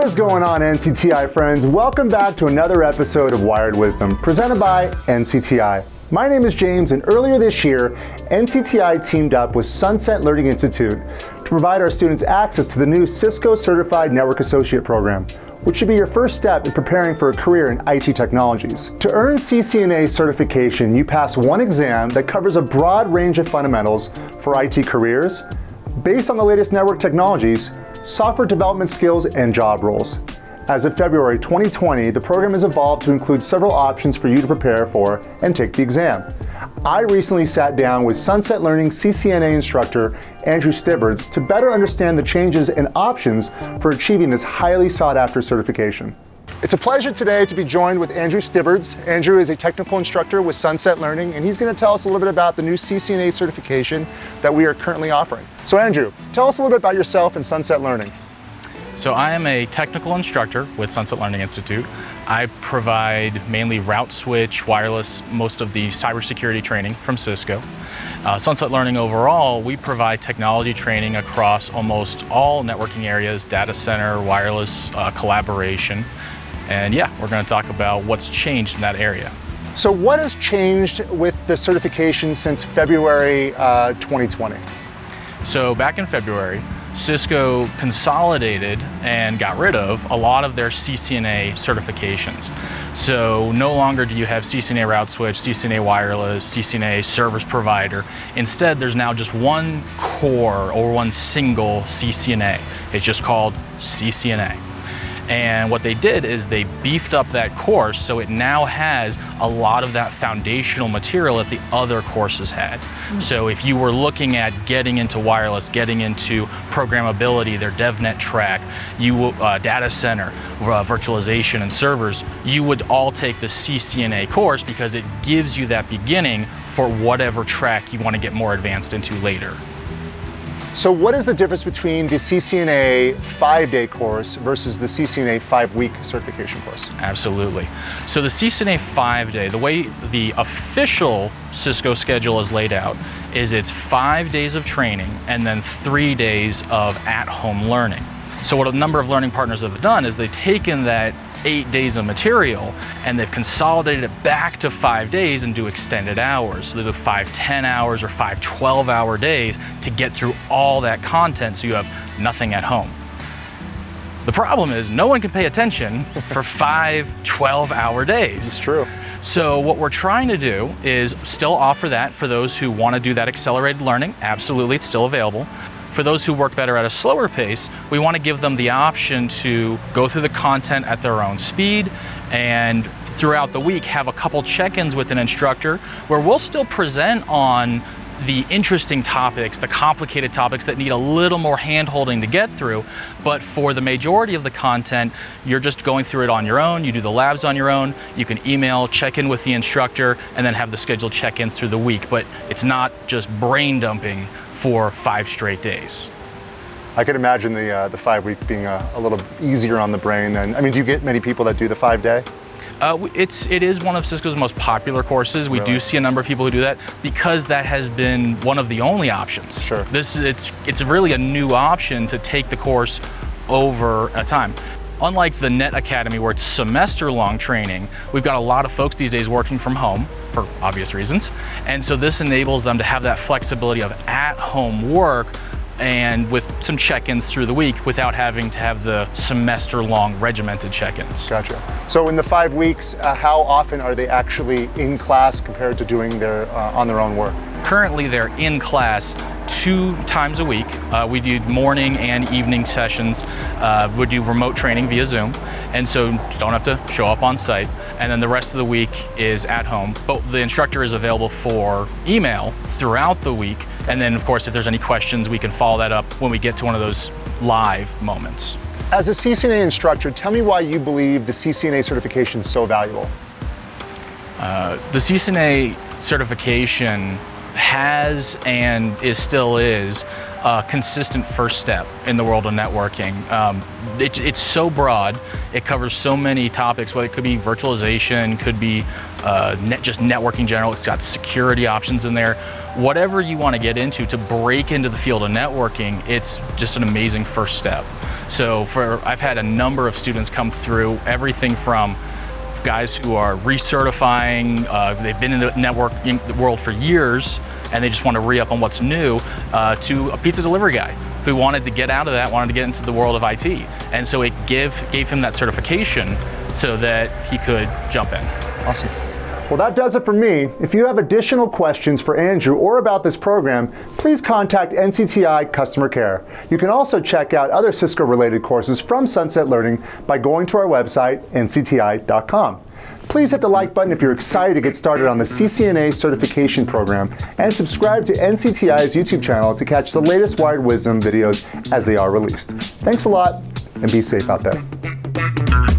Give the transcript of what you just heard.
What is going on, NCTI friends? Welcome back to another episode of Wired Wisdom, presented by NCTI. My name is James, and earlier this year, NCTI teamed up with Sunset Learning Institute to provide our students access to the new Cisco Certified Network Associate program, which should be your first step in preparing for a career in IT technologies. To earn CCNA certification, you pass one exam that covers a broad range of fundamentals for IT careers, based on the latest network technologies, software development skills, and job roles. As of February 2020, the program has evolved to include several options for you to prepare for and take the exam. I recently sat down with Sunset Learning CCNA instructor Andrew Stibbards to better understand the changes and options for achieving this highly sought-after certification. It's a pleasure today to be joined with Andrew Stibbards. Andrew is a technical instructor with Sunset Learning, and he's going to tell us a little bit about the new CCNA certification that we are currently offering. So Andrew, tell us a little bit about yourself and Sunset Learning. So I am a technical instructor with Sunset Learning Institute. I provide mainly route switch, wireless, most of the cybersecurity training from Cisco. Sunset Learning overall, we provide technology training across almost all networking areas, data center, wireless, collaboration. And yeah, we're going to talk about what's changed in that area. So what has changed with the certification since February 2020? So back in February, Cisco consolidated and got rid of a lot of their CCNA certifications. So no longer do you have CCNA route switch, CCNA wireless, CCNA service provider. Instead, there's now just one core or one single CCNA. It's just called CCNA. And what they did is they beefed up that course so it now has a lot of that foundational material that the other courses had. So if you were looking at getting into wireless, getting into programmability, their DevNet track, data center, virtualization and servers, you would all take the CCNA course because it gives you that beginning for whatever track you want to get more advanced into later. So what is the difference between the CCNA 5-day course versus the CCNA 5-week certification course? Absolutely. So the CCNA 5-day, the way the official Cisco schedule is laid out is it's 5 days of training and then 3 days of at-home learning. So what a number of learning partners have done is they've taken that 8 days of material and they've consolidated it back to 5 days and do extended hours. So they do 5 10-hour or 5 12-hour days to get through all that content so you have nothing at home. The problem is no one can pay attention for 5 12-hour days. It's true. So what we're trying to do is still offer that for those who want to do that accelerated learning. Absolutely, it's still available. For those who work better at a slower pace, we want to give them the option to go through the content at their own speed and throughout the week have a couple check-ins with an instructor where we'll still present on the interesting topics, the complicated topics that need a little more hand-holding to get through, but for the majority of the content, you're just going through it on your own, you do the labs on your own, you can email, check in with the instructor, and then have the scheduled check-ins through the week, but it's not just brain dumping for 5 straight days. I could imagine the 5-week being a little easier on the brain. And I mean, do you get many people that do the 5-day? It is one of Cisco's most popular courses. We do see a number of people who do that because that has been one of the only options. Sure. It's really a new option to take the course over a time. Unlike the Net Academy where it's semester-long training, we've got a lot of folks these days working from home for obvious reasons. And so this enables them to have that flexibility of at-home work and with some check-ins through the week without having to have the semester-long regimented check-ins. Gotcha. So in the 5 weeks, how often are they actually in class compared to doing their on their own work? Currently, they're in class 2 times a week. We do morning and evening sessions. We do remote training via Zoom, and so you don't have to show up on site. And then the rest of the week is at home. But the instructor is available for email throughout the week. And then, of course, if there's any questions, we can follow that up when we get to one of those live moments. As a CCNA instructor, tell me why you believe the CCNA certification is so valuable. The CCNA certification has and still is a consistent first step in the world of networking. It's so broad, it covers so many topics, whether it could be virtualization, could be just networking in general, it's got security options in there. Whatever you want to get into to break into the field of networking, it's just an amazing first step. So I've had a number of students come through, everything from guys who are recertifying, they've been in the networking world for years and they just want to re-up on what's new, to a pizza delivery guy who wanted to get out of that, wanted to get into the world of IT. And so it gave him that certification so that he could jump in. Awesome. Well, that does it for me. If you have additional questions for Andrew or about this program, please contact NCTI Customer Care. You can also check out other Cisco-related courses from Sunset Learning by going to our website, ncti.com. Please hit the like button if you're excited to get started on the CCNA certification program, and subscribe to NCTI's YouTube channel to catch the latest Wired Wisdom videos as they are released. Thanks a lot, and be safe out there.